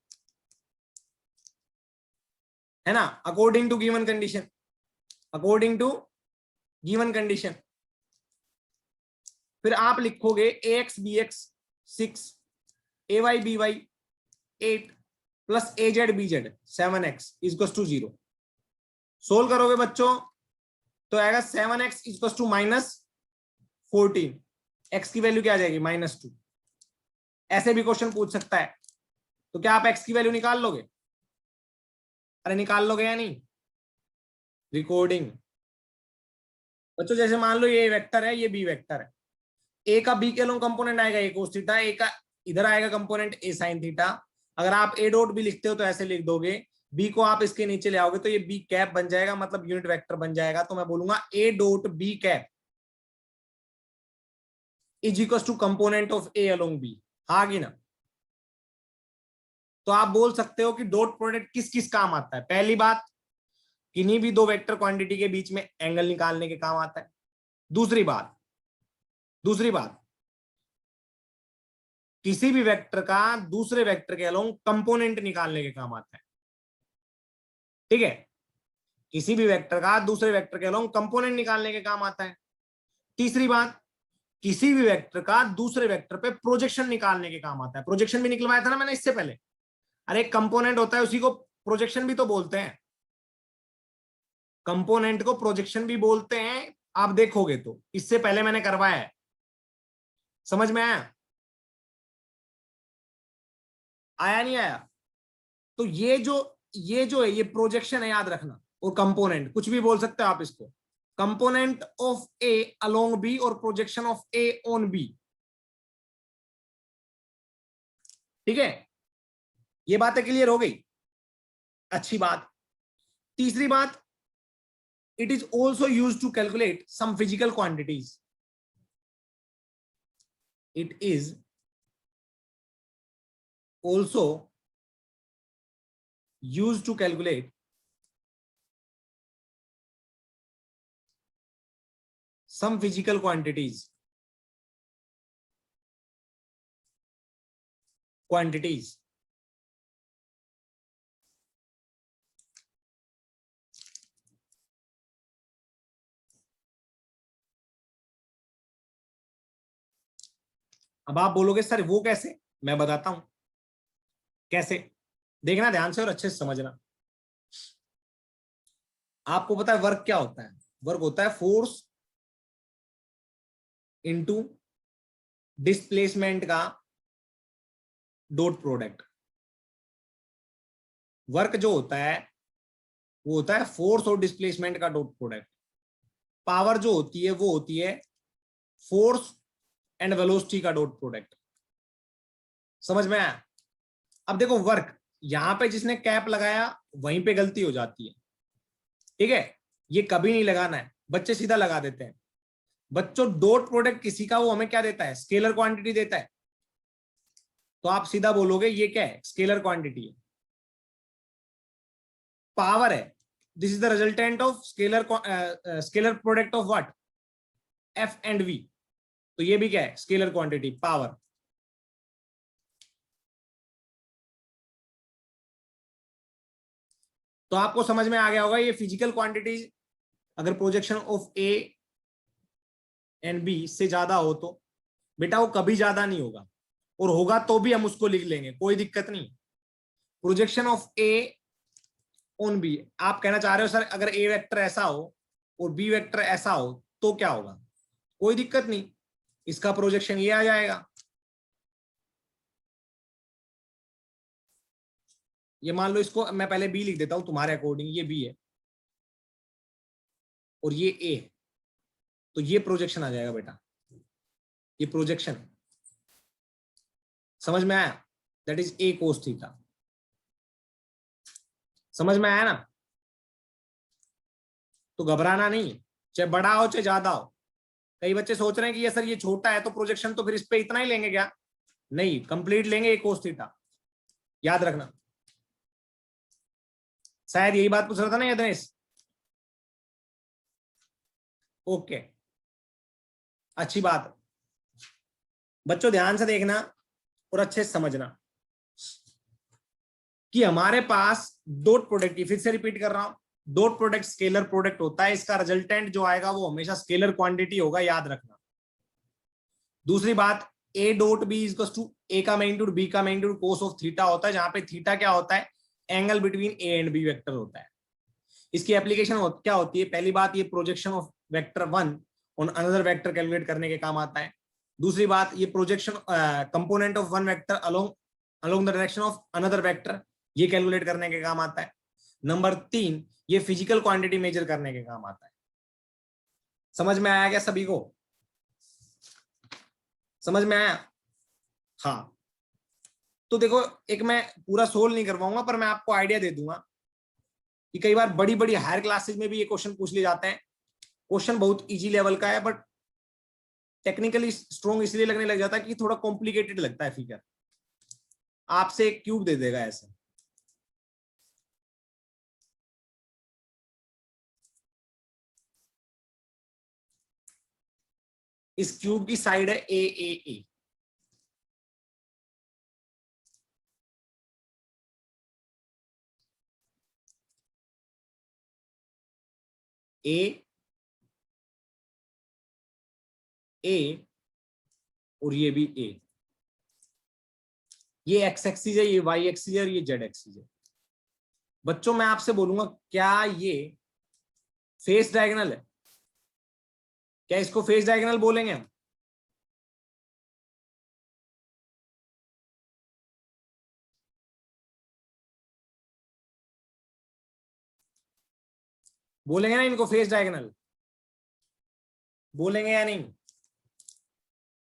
है ना? अकॉर्डिंग टू गिवन कंडीशन, फिर आप लिखोगे ax bx 6 ay by 8 plus az bz 7x equals to 0। Solve करोगे बच्चों तो आएगा 7x इक्वल्स टू -14, x की वैल्यू क्या आ जाएगी? -2। ऐसे भी क्वेश्चन पूछ सकता है। तो क्या आप x की वैल्यू निकाल लोगे? अरे निकाल लोगे या नहीं? रिकॉर्डिंग। बच्चों जैसे मान लो ये वेक्टर है, ये बी वेक्टर है, ए का बी के अलोंग कंपोनेंट आएगा ए कोस थीटा, ए का इधर आएगा कंपोनेंट ए साइन थीटा। अगर आप ए डॉट बी लिखते हो तो ऐसे लिख दोगे, बी को आप इसके नीचे ले आओगे तो ये बी कैप बन जाएगा, मतलब यूनिट वेक्टर बन जाएगा। तो मैं बोलूंगा A dot B cap is equal to component of A along B. हाँ कि ना? तो आप बोल सकते हो कि डॉट प्रोडक्ट किस किस काम आता है। पहली बात, किन्हीं भी दो वेक्टर क्वांटिटी के बीच में एंगल निकालने के काम आता है। दूसरी बात किसी भी वेक्टर का दूसरे वेक्टर के अलोंग कंपोनेंट निकालने के काम आता है। ठीक है, किसी भी वेक्टर का दूसरे वेक्टर के अलोंग कंपोनेंट निकालने के काम आता है। तीसरी बात, किसी भी वेक्टर का दूसरे वेक्टर पे प्रोजेक्शन निकालने के काम आता है। प्रोजेक्शन भी निकलवाया था ना मैंने इससे पहले। अरे कंपोनेंट होता है, उसी को प्रोजेक्शन भी तो बोलते हैं। कंपोनेंट को प्रोजेक्शन भी बोलते हैं, आप देखोगे तो इससे पहले मैंने करवाया है। समझ में आया? आया नहीं आया? तो ये जो है ये प्रोजेक्शन है, याद रखना। और कंपोनेंट कुछ भी बोल सकते हो आप इसको, component of A along B और projection of A on B. ठीक है, ये बातें क्लियर हो गई? अच्छी बात। तीसरी बात, it is also use to calculate some physical quantities. It is also use to calculate some physical quantities अब आप बोलोगे सर वो कैसे? मैं बताता हूं कैसे। देखना ध्यान से और अच्छे से समझना। आपको पता है वर्क क्या होता है? वर्क होता है फोर्स इनटू डिस्प्लेसमेंट का डॉट प्रोडक्ट। वर्क जो होता है वो होता है फोर्स और डिस्प्लेसमेंट का डॉट प्रोडक्ट। पावर जो होती है वो होती है फोर्स एंड वेलोसिटी का डॉट प्रोडक्ट। समझ में आया? अब देखो वर्क, यहां पे जिसने कैप लगाया वहीं पे गलती हो जाती है। ठीक है, ये कभी नहीं लगाना है, बच्चे सीधा लगा देते हैं। बच्चों डॉट प्रोडक्ट किसी का वो हमें क्या देता है? स्केलर क्वांटिटी देता है। तो आप सीधा बोलोगे ये क्या है? स्केलर क्वांटिटी है। पावर है, this is the resultant of scalar product of what? F and V. तो ये भी क्या है? Scalar quantity, power. तो आपको समझ में आ गया होगा ये फिजिकल क्वांटिटीज अगर projection of A and B से ज्यादा हो तो बेटा वो कभी ज्यादा नहीं होगा, और होगा तो भी हम उसको लिख लेंगे, कोई दिक्कत नहीं। Projection of A on B, आप कहना चाह रहे हो सर अगर ए वेक्टर ऐसा हो और बी वेक्टर ऐसा हो तो क्या होगा? कोई दिक्कत नहीं, इसका प्रोजेक्शन ये आ जाएगा। ये मान लो, इसको मैं पहले बी लिख देता हूं तुम्हारे अकॉर्डिंग, ये बी है और ये ए है, तो ये प्रोजेक्शन आ जाएगा बेटा, ये प्रोजेक्शन। समझ में आया? That is a cos theta. समझ में आया ना? तो घबराना नहीं, चाहे बड़ा हो चाहे ज्यादा हो। कई बच्चे सोच रहे हैं कि ये सर ये छोटा है तो प्रोजेक्शन तो फिर इस पे इतना ही लेंगे क्या? नहीं, कंप्लीट लेंगे ए कोस थीटा, याद रखना। शायद यही बात पूछ रहा था ना यदनेश? ओके, अच्छी बात। बच्चों ध्यान से देखना और अच्छे से समझना कि हमारे पास डॉट प्रोडक्ट, फिर से रिपीट कर रहा हूं, डॉट प्रोडक्ट स्केलर प्रोडक्ट होता है, इसका रिजल्टेंट जो आएगा वो हमेशा स्केलर क्वांटिटी होगा, याद रखना। दूसरी बात, A dot B is to A का मैग्नीट्यूड बी का मैग्नीट्यूड कोस ऑफ थीटा होता है, जहां पे थीटा क्या होता है? Angle between A and B vector होता है। इसकी एप्लीकेशन क्या होती है? पहली बात, ये projection of vector one on another vector calculate करने के काम आता है। दूसरी बात, ये projection component of one vector along along the direction of another vector, ये कैलकुलेट करने के काम आता है। नंबर 3, ये फिजिकल क्वांटिटी मेजर करने के काम आता है। समझ में आया क्या सभी को? समझ में आया? हाँ, तो देखो, एक मैं पूरा सोल्व नहीं करवाऊंगा, पर मैं आपको आइडिया दे दूंगा कि कई बार बड़ी बड़ी हायर क्लासेस में भी ये क्वेश्चन पूछ लिए जाते हैं। क्वेश्चन बहुत इजी लेवल का है, बट टेक्निकली स्ट्रॉन्ग इसलिए लगने लग जाता है कि थोड़ा कॉम्प्लिकेटेड लगता है फिगर। आपसे एक क्यूब दे देगा ऐसे, इस क्यूब की साइड है ए ए ए, ए ए और ये भी ए। ये एक्स एक्सिस है, ये वाई एक्सिस है और ये जेड एक्सिस है। बच्चों मैं आपसे बोलूंगा, क्या ये फेस डायगोनल है? क्या इसको फेस डायगोनल बोलेंगे हम? बोलेंगे ना इनको फेस डायगोनल? बोलेंगे या नहीं?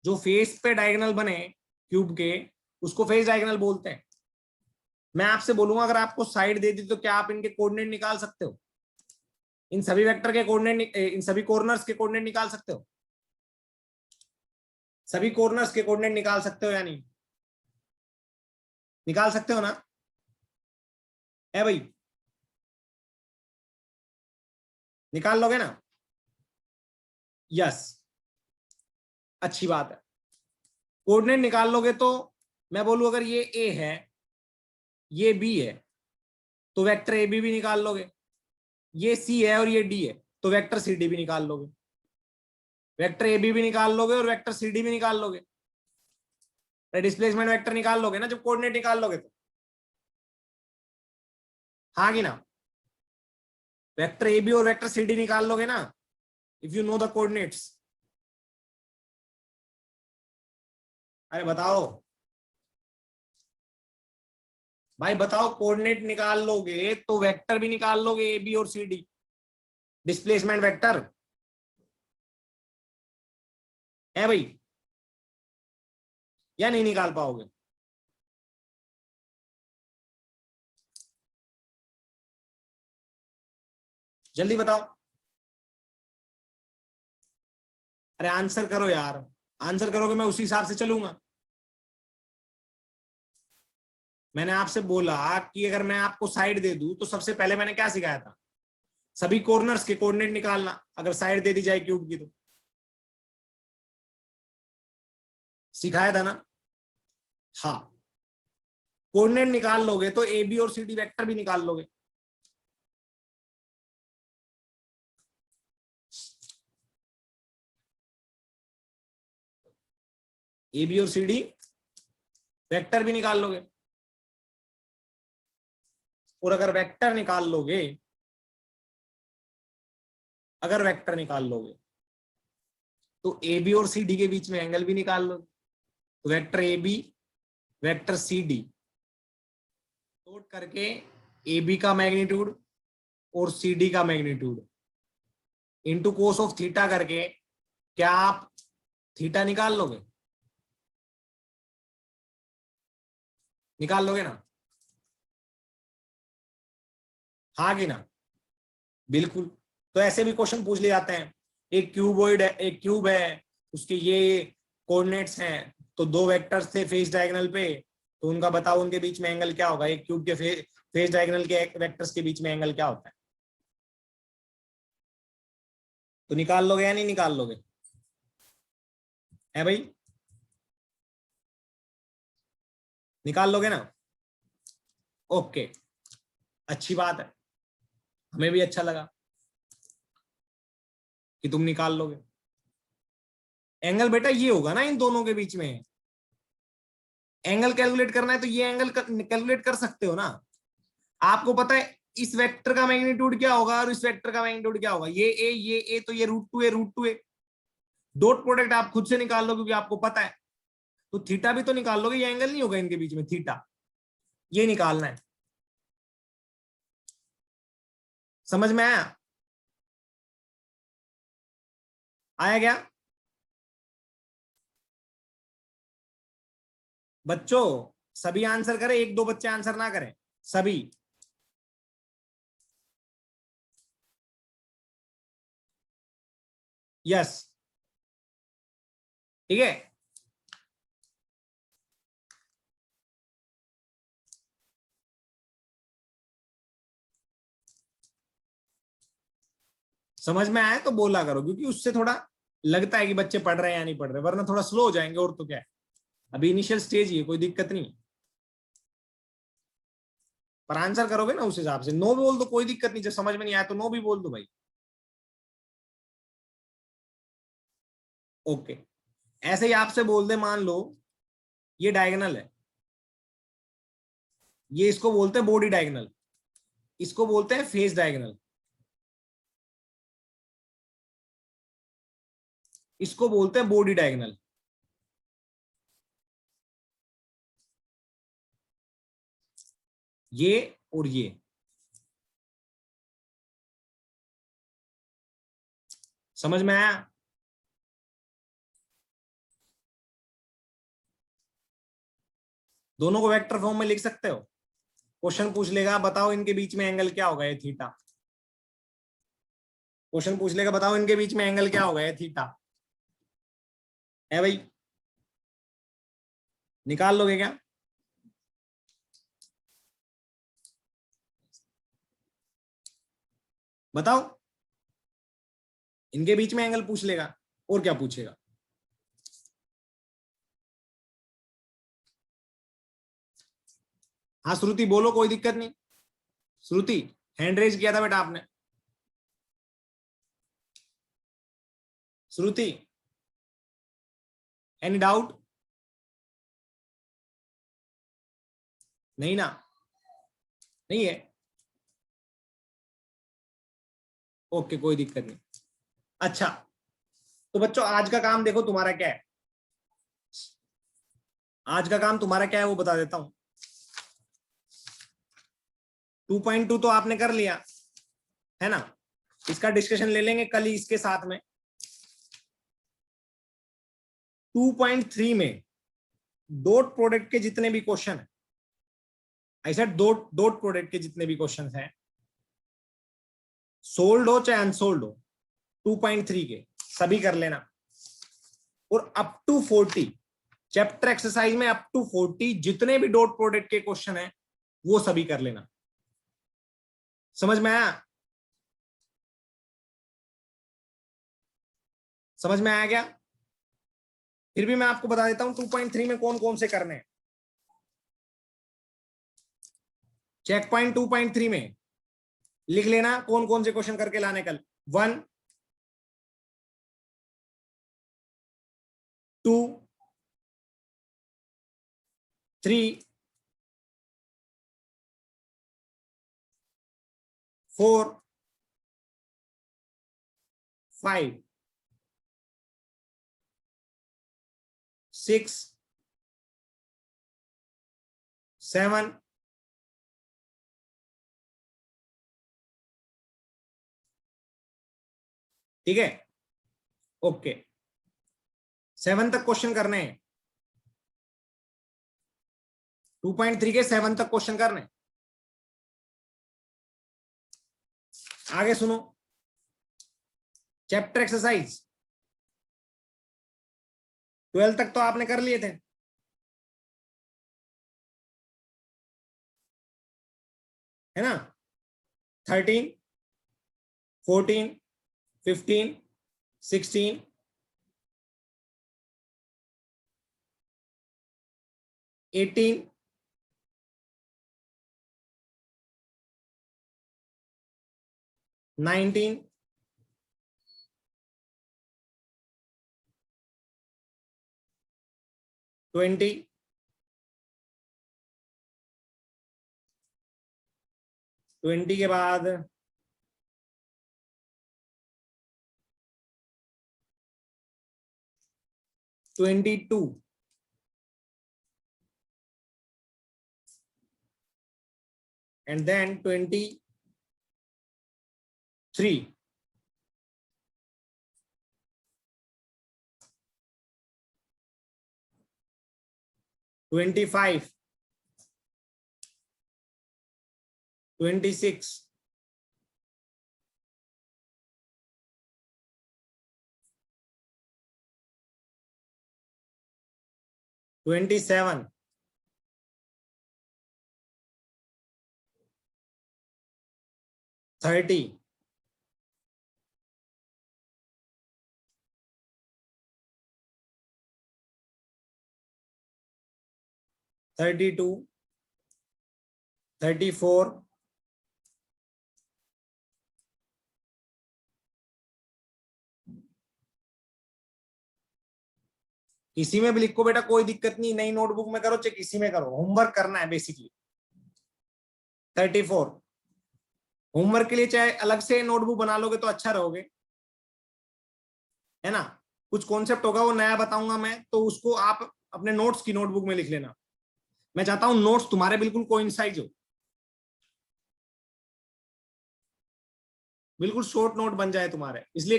जो फेस पे डायगोनल बने क्यूब के, उसको फेस डायगोनल बोलते हैं। मैं आपसे बोलूंगा, अगर आपको साइड दे दी तो क्या आप इनके कोऑर्डिनेट निकाल सकते हो? इन सभी वेक्टर के कोऑर्डिनेट, इन सभी कॉर्नर्स के कोऑर्डिनेट निकाल सकते हो? सभी कॉर्नर्स के कोऑर्डिनेट निकाल सकते हो या नहीं? निकाल सकते हो ना? है भाई, निकाल लोगे ना? यस, अच्छी बात है। कोऑर्डिनेट निकाल लोगे तो मैं बोलूं, अगर ये ए है, ये बी है, तो वेक्टर ए बी भी निकाल लोगे। ये सी है और ये डी है, तो वेक्टर सी डी भी निकाल लोगे। वेक्टर ए बी भी निकाल लोगे और वेक्टर सी डी भी निकाल लोगे। डिस्प्लेसमेंट वेक्टर निकाल लोगे ना जब कोऑर्डिनेट निकाल लोगे तो? हाँ कि ना? वेक्टर ए बी और वेक्टर सी डी निकाल लोगे ना, if you know the coordinates. अरे बताओ भाई, बताओ, कोऑर्डिनेट निकाल लोगे तो वेक्टर भी निकाल लोगे ए बी और सी डी, डिस्प्लेसमेंट वेक्टर। है भाई, या नहीं निकाल पाओगे? जल्दी बताओ। अरे आंसर करो यार, आंसर करोगे मैं उसी हिसाब से चलूंगा। मैंने आपसे बोला कि अगर मैं आपको साइड दे दूं तो सबसे पहले मैंने क्या सिखाया था? सभी कॉर्नर्स के कोऑर्डिनेट निकालना, अगर साइड दे दी जाए क्यूब की तो। सिखाया था ना? हाँ, कोऑर्डिनेट निकाल लोगे तो ए बी और सी डी वेक्टर भी निकाल लोगे। ए बी और सी डी वेक्टर भी निकाल लोगे। और अगर वेक्टर निकाल लोगे, अगर वेक्टर निकाल लोगे तो ए बी और सी डी के बीच में एंगल भी निकाल लोगे। तो vector A B, vector C D note करके ए बी का मैग्नीट्यूड और सी डी का magnitude into cos of theta करके, क्या आप थीटा निकाल लोगे? निकाल लोगे ना? हाँ कि ना? बिल्कुल। तो ऐसे भी क्वेश्चन पूछ लिए जाते हैं। एक क्यूबॉइड है, एक क्यूब है, उसके ये कोऑर्डिनेट्स हैं, तो दो वेक्टर्स थे फेस डायगोनल पे, तो उनका बताओ उनके बीच में एंगल क्या होगा? एक क्यूब के फेस डायगोनल के वेक्टर्स के बीच में एंगल क्या होता है? तो निकाल लोगे या नहीं निकाल लोगे? है भाई, निकाल लोगे ना? ओके, अच्छी बात है, हमें भी अच्छा लगा कि तुम निकाल लोगे। एंगल बेटा ये होगा ना इन दोनों के बीच में। एंगल कैलकुलेट करना है तो ये एंगल कैलकुलेट कर सकते हो ना। आपको पता है इस वेक्टर का मैग्नीट्यूड क्या होगा और इस वेक्टर का मैग्नीट्यूड क्या होगा? ये ए, तो ये √2 है, √2 है। डॉट प्रोडक्ट आप खुद से निकाल लो क्योंकि आपको पता है। तो थीटा भी तो निकाल लोगे, ये एंगल नहीं होगा इनके बीच में, थीटा ये निकालना है। समझ में आया? आया क्या बच्चों? सभी आंसर करें, एक दो बच्चे आंसर ना करें, सभी। यस, ठीक है। समझ में आया तो बोला करो, क्योंकि उससे थोड़ा लगता है कि बच्चे पढ़ रहे हैं या नहीं पढ़ रहे, वरना थोड़ा स्लो हो जाएंगे, और तो क्या है, अभी इनिशियल स्टेज ही है, कोई दिक्कत नहीं। पर आंसर करोगे ना उस हिसाब से। नो बोल दो, कोई दिक्कत नहीं, जब समझ में नहीं आया तो नो भी बोल दो भाई। ओके, ऐसे ही आपसे बोल दे, मान लो ये डायगोनल है, ये इसको बोलते हैं बॉडी डायगोनल, इसको बोलते हैं फेस डायगोनल, इसको बोलते हैं बॉडी डायगोनल। ये और ये, समझ में आया? दोनों को वेक्टर फॉर्म में लिख सकते हो। क्वेश्चन पूछ लेगा, बताओ इनके बीच में एंगल क्या होगा, ये थीटा। क्वेश्चन पूछ लेगा, बताओ इनके बीच में एंगल क्या होगा, ये थीटा है भाई। निकाल लोगे क्या? बताओ, इनके बीच में एंगल पूछ लेगा, और क्या पूछेगा? हाँ श्रुति बोलो, कोई दिक्कत नहीं। श्रुति, हैंड रेज किया था बेटा आपने। श्रुति, एनी डाउट? नहीं ना? नहीं है? ओके, कोई दिक्कत नहीं। अच्छा, तो बच्चों आज का काम देखो तुम्हारा क्या है। आज का काम तुम्हारा क्या है वो बता देता हूं। 2.2 तो आपने कर लिया है ना, इसका डिस्कशन ले लेंगे कल ही इसके साथ में। 2.3 में डॉट प्रोडक्ट के जितने भी क्वेश्चन है, ऐसा डॉट प्रोडक्ट के जितने भी क्वेश्चन हैं, सोल्ड हो चाहे अनसोल्ड हो, 2.3 के सभी कर लेना। और अप टू 40 चैप्टर एक्सरसाइज में, अप टू 40 जितने भी डॉट प्रोडक्ट के क्वेश्चन है वो सभी कर लेना। समझ में आया? समझ में आया क्या? फिर भी मैं आपको बता देता हूं 2.3 में कौन कौन से करने हैं। चेक पॉइंट 2.3 में लिख लेना कौन कौन से क्वेश्चन करके लाने कल। 1, 2, 3, 4, 5, 6, 7, ठीक है। ओके, 7 तक क्वेश्चन करने हैं, 2.3 के 7 तक क्वेश्चन करने। आगे सुनो, चैप्टर एक्सरसाइज 12 तक तो आपने कर लिए थे, है ना? 13, 14, 15, 16, 18, 19, 20, 20 के बाद 22, and then 23, 25, 26, 27, 30, 32, 34, किसी में भी लिखो बेटा, कोई दिक्कत नहीं, नई नोटबुक में करो चाहे किसी में करो, होमवर्क करना है बेसिकली। 34, होमवर्क के लिए चाहे अलग से नोटबुक बना लोगे तो अच्छा रहोगे, है ना। कुछ कॉन्सेप्ट होगा वो नया बताऊंगा मैं, तो उसको आप अपने नोट्स की नोटबुक में लिख लेना। मैं चाहता हूं नोट्स तुम्हारे बिल्कुल कोइंसाइड हो, बिल्कुल शॉर्ट नोट बन जाए तुम्हारे। इसलिए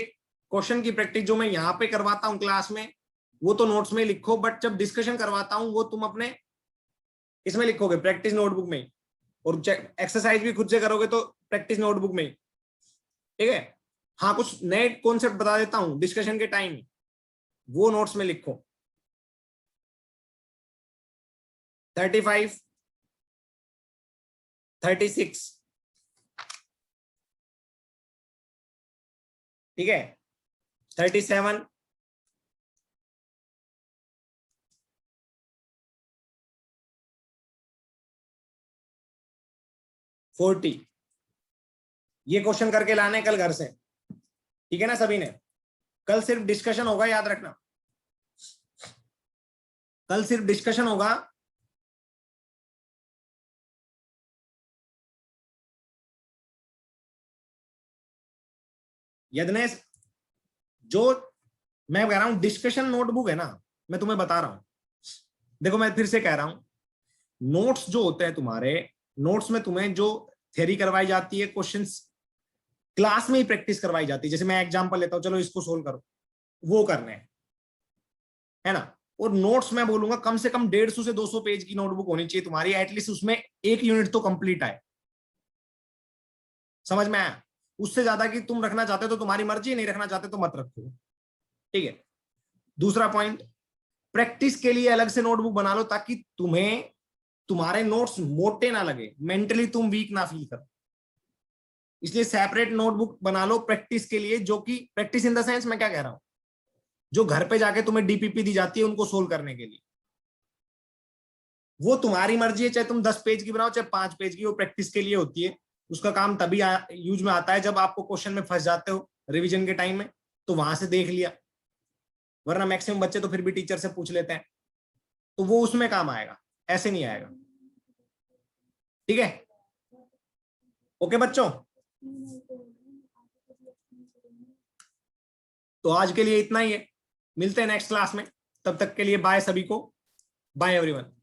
क्वेश्चन की प्रैक्टिस जो मैं यहाँ पे करवाता हूँ क्लास में, वो तो नोट्स में लिखो, बट जब डिस्कशन करवाता हूँ वो तुम अपने इसमें लिखोगे, प्रैक्टिस नोटबुक में ही, और एक्सरसाइज भी खुद से करोगे तो प्रैक्टिस नोटबुक में ही, ठीक है। हाँ, कुछ नए कॉन्सेप्ट बता देता हूँ डिस्कशन के टाइम, वो नोट्स में लिखो। 35, 36, ठीक है, 37, 40, ये क्वेश्चन करके लाने कल घर से, ठीक है ना सभी ने। कल सिर्फ डिस्कशन होगा, याद रखना, कल सिर्फ डिस्कशन होगा। यदनेश, जो मैं कह रहा हूं डिस्कशन नोटबुक है ना, मैं तुम्हें बता रहा हूं, देखो मैं फिर से कह रहा हूं, नोट्स जो होते हैं तुम्हारे, नोट्स में तुम्हें जो थ्योरी करवाई जाती है, क्वेश्चंस क्लास में ही प्रैक्टिस करवाई जाती है। जैसे मैं एग्जांपल लेता हूं, चलो इसको सोल्व करो, वो करने है ना। और नोट्स मैं बोलूंगा कम से कम 150 से 200 पेज की नोटबुक होनी चाहिए तुम्हारी, एटलीस्ट उसमें एक यूनिट तो कंप्लीट आए। समझ में आया? उससे ज्यादा कि तुम रखना चाहते हो तो तुम्हारी मर्जी, नहीं रखना चाहते तो मत रखो, ठीक है। दूसरा पॉइंट, प्रैक्टिस के लिए अलग से नोटबुक बना लो, ताकि तुम्हें तुम्हारे नोट्स मोटे ना लगे, मेंटली तुम वीक ना फील करो। इसलिए सेपरेट नोटबुक बना लो प्रैक्टिस के लिए, जो कि प्रैक्टिस इन द सेंस मैं क्या कह रहा हूं, जो घर पे जाके तुम्हें डीपीपी दी जाती है उनको सोल्व करने के लिए। वो तुम्हारी मर्जी है, चाहे तुम 10 पेज की बनाओ चाहे 5 पेज की, वो प्रैक्टिस के लिए होती है। उसका काम तभी यूज में आता है जब आपको क्वेश्चन में फंस जाते हो रिवीजन के टाइम में, तो वहां से देख लिया, वरना मैक्सिमम बच्चे तो फिर भी टीचर से पूछ लेते हैं, तो वो उसमें काम आएगा, ऐसे नहीं आएगा, ठीक है। ओके बच्चों, तो आज के लिए इतना ही है, मिलते हैं नेक्स्ट क्लास में, तब तक के लिए बाय सभी को, बाय एवरीवन।